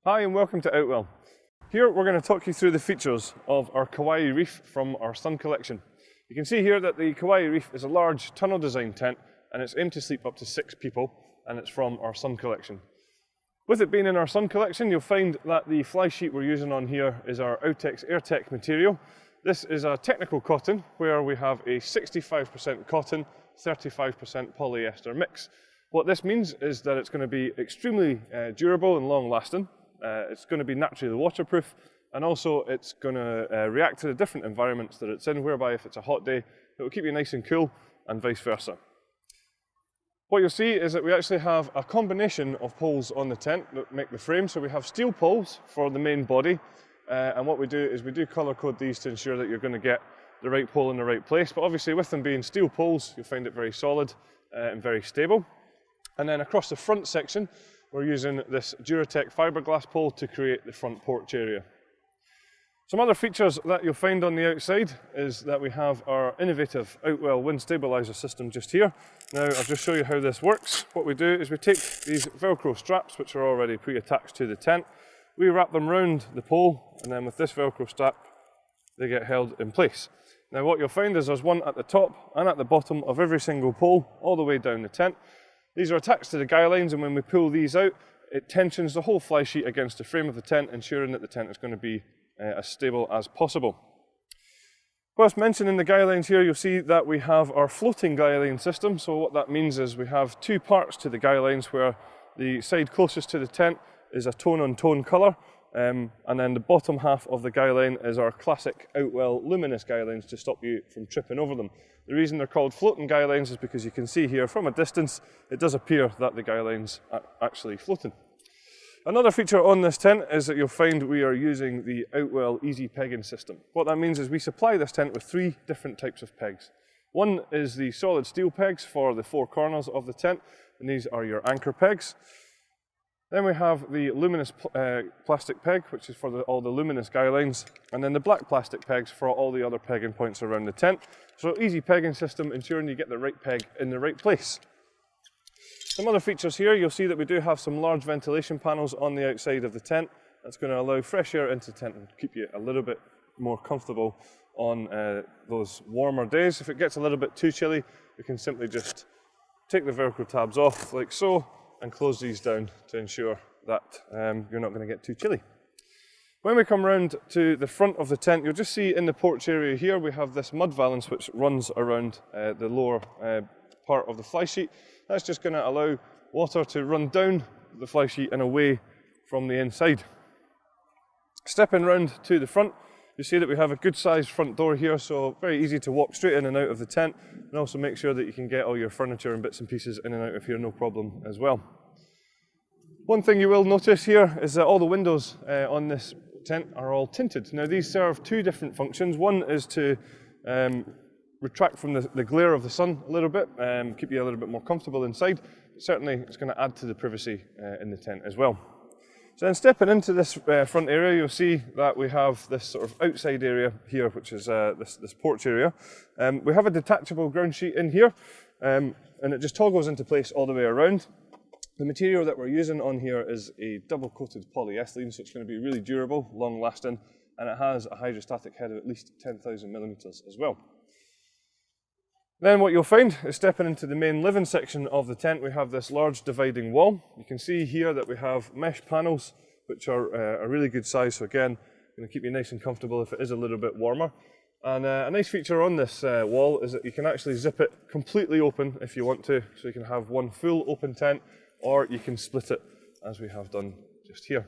Hi and welcome to Outwell. Here we're going to talk you through the features of our Kauai Reef from our Sun collection. You can see here that the Kauai Reef is a large tunnel design tent and it's aimed to sleep up to 6 people, and it's from our Sun collection. With it being in our Sun collection, you'll find that the fly sheet we're using on here is our Outtex Airtech material. This is a technical cotton where we have a 65% cotton, 35% polyester mix. What this means is that it's going to be extremely durable and long lasting. It's going to be naturally waterproof, and also it's going to react to the different environments that it's in, whereby if it's a hot day, it will keep you nice and cool, and vice versa. What you'll see is that we actually have a combination of poles on the tent that make the frame. So we have steel poles for the main body, and what we do is we do colour code these to ensure that you're going to get the right pole in the right place. But obviously with them being steel poles, you'll find it very solid and very stable. And then across the front section, we're using this Duratec fiberglass pole to create the front porch area. Some other features that you'll find on the outside is that we have our innovative Outwell wind stabilizer system just here. Now I'll just show you how this works. What we do is we take these Velcro straps, which are already pre-attached to the tent, we wrap them round the pole, and then with this Velcro strap they get held in place. Now what you'll find is there's one at the top and at the bottom of every single pole all the way down the tent. These are attached to the guy lines, and when we pull these out, it tensions the whole fly sheet against the frame of the tent, ensuring that the tent is going to be as stable as possible. Whilst mentioning the guy lines here, you'll see that we have our floating guyline system. So what that means is we have 2 parts to the guy lines, where the side closest to the tent is a tone-on-tone colour, and then the bottom half of the guy line is our classic Outwell luminous guy lines to stop you from tripping over them. The reason they're called floating guy lines is because you can see here from a distance, it does appear that the guy lines are actually floating. Another feature on this tent is that you'll find we are using the Outwell easy pegging system. What that means is we supply this tent with 3 different types of pegs. One is the solid steel pegs for the 4 corners of the tent, and these are your anchor pegs. Then we have the luminous plastic peg, which is for all the luminous guy lines, and then the black plastic pegs for all the other pegging points around the tent. So easy pegging system, ensuring you get the right peg in the right place. Some other features here, you'll see that we do have some large ventilation panels on the outside of the tent. That's going to allow fresh air into the tent and keep you a little bit more comfortable on those warmer days. If it gets a little bit too chilly, we can simply just take the Velcro tabs off like so, and close these down to ensure that you're not going to get too chilly. When we come round to the front of the tent, you'll just see in the porch area here we have this mud valance which runs around the lower part of the fly sheet. That's just going to allow water to run down the fly sheet and away from the inside. Stepping round to the front, you see that we have a good sized front door here, so very easy to walk straight in and out of the tent, and also make sure that you can get all your furniture and bits and pieces in and out of here no problem as well. One thing you will notice here is that all the windows on this tent are all tinted. Now these serve 2 different functions. One is to retract from the glare of the sun a little bit, keep you a little bit more comfortable inside. Certainly it's going to add to the privacy in the tent as well. So then stepping into this front area, you'll see that we have this sort of outside area here, which is this porch area. We have a detachable ground sheet in here, and it just toggles into place all the way around. The material that we're using on here is a double coated polyethylene, so it's going to be really durable, long lasting, and it has a hydrostatic head of at least 10,000 millimeters as well. Then what you'll find is stepping into the main living section of the tent, we have this large dividing wall. You can see here that we have mesh panels, which are a really good size. So again, going to keep you nice and comfortable if it is a little bit warmer. And a nice feature on this wall is that you can actually zip it completely open if you want to. So you can have one full open tent, or you can split it as we have done just here.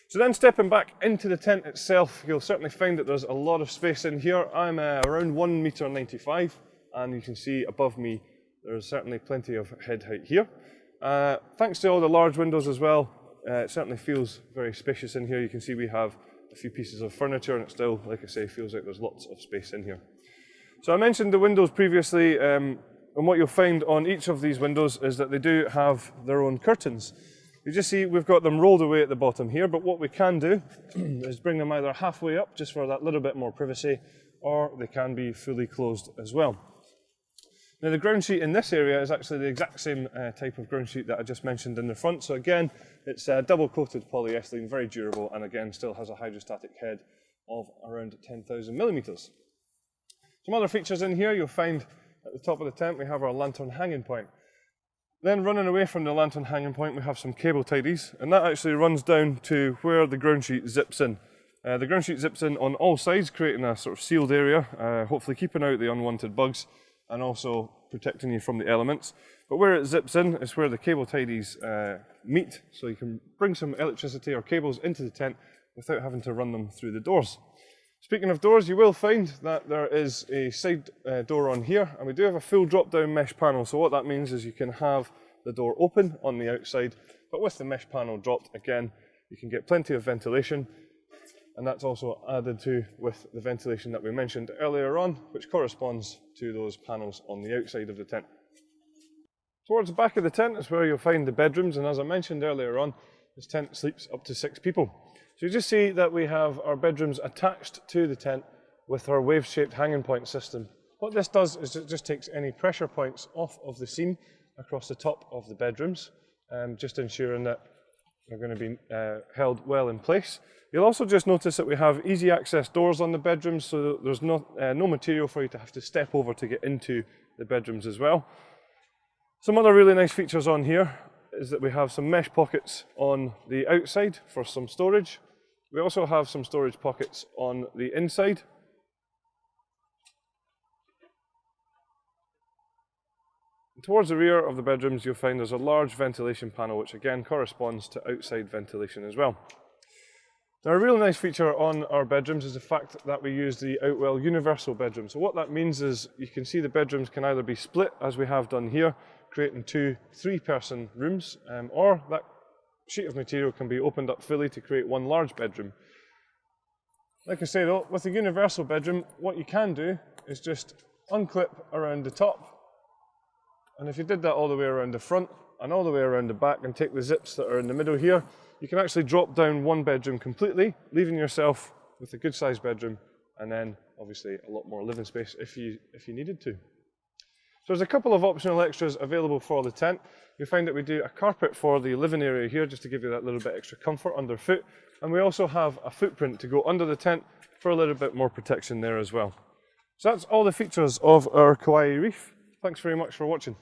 So then stepping back into the tent itself, you'll certainly find that there's a lot of space in here. I'm around 1.95 meters. And you can see above me there's certainly plenty of head height here. Thanks to all the large windows as well, it certainly feels very spacious in here. You can see we have a few pieces of furniture, and it still, like I say, feels like there's lots of space in here. So I mentioned the windows previously, and what you'll find on each of these windows is that they do have their own curtains. You just see we've got them rolled away at the bottom here, but what we can do is bring them either halfway up just for that little bit more privacy, or they can be fully closed as well. Now the ground sheet in this area is actually the exact same type of ground sheet that I just mentioned in the front. So again, it's double coated polyethylene, very durable, and again still has a hydrostatic head of around 10,000 millimeters. Some other features in here, you'll find at the top of the tent we have our lantern hanging point. Then running away from the lantern hanging point we have some cable tidies, and that actually runs down to where the ground sheet zips in. The ground sheet zips in on all sides, creating a sort of sealed area, hopefully keeping out the unwanted bugs and also protecting you from the elements. But where it zips in is where the cable tidies meet, so you can bring some electricity or cables into the tent without having to run them through the doors. Speaking of doors, you will find that there is a side door on here, and we do have a full drop-down mesh panel. So what that means is you can have the door open on the outside, but with the mesh panel dropped, again, you can get plenty of ventilation, and that's also added to with the ventilation that we mentioned earlier on, which corresponds to those panels on the outside of the tent. Towards the back of the tent is where you'll find the bedrooms, and as I mentioned earlier on, this tent sleeps up to 6 people. So you just see that we have our bedrooms attached to the tent with our wave-shaped hanging point system. What this does is it just takes any pressure points off of the seam across the top of the bedrooms, just ensuring that they're going to be held well in place. You'll also just notice that we have easy access doors on the bedrooms, so there's no material for you to have to step over to get into the bedrooms as well. Some other really nice features on here is that we have some mesh pockets on the outside for some storage. We also have some storage pockets on the inside. Towards the rear of the bedrooms, you'll find there's a large ventilation panel, which again corresponds to outside ventilation as well. Now, a really nice feature on our bedrooms is the fact that we use the Outwell universal bedroom. So what that means is you can see the bedrooms can either be split, as we have done here, creating 2 3-person rooms, or that sheet of material can be opened up fully to create 1 large bedroom. Like I say though, with the universal bedroom, what you can do is just unclip around the top, and if you did that all the way around the front and all the way around the back and take the zips that are in the middle here, you can actually drop down 1 bedroom completely, leaving yourself with a good sized bedroom, and then obviously a lot more living space if you needed to. So there's a couple of optional extras available for the tent. You'll find that we do a carpet for the living area here, just to give you that little bit extra comfort underfoot. And we also have a footprint to go under the tent for a little bit more protection there as well. So that's all the features of our Kauai Reef. Thanks very much for watching.